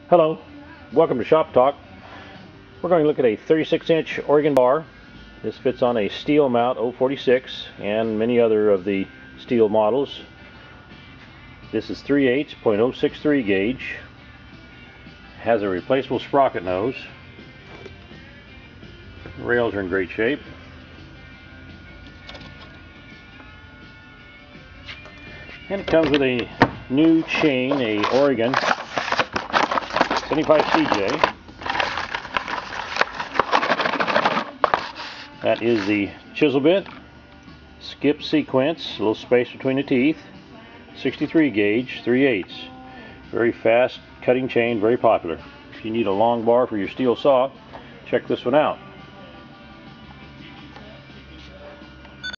Hello, welcome to Shop Talk. We're going to look at a 36-inch Oregon bar. This fits on a Stihl mount 046 and many other of the Stihl models. This is 3/8 .063 gauge. Has a replaceable sprocket nose. The rails are in great shape. And it comes with a new chain, a Oregon 75 CJ. That is the chisel bit, skip sequence, a little space between the teeth, 63 gauge, 3/8. Very fast cutting chain, very popular. If you need a long bar for your Stihl saw, check this one out.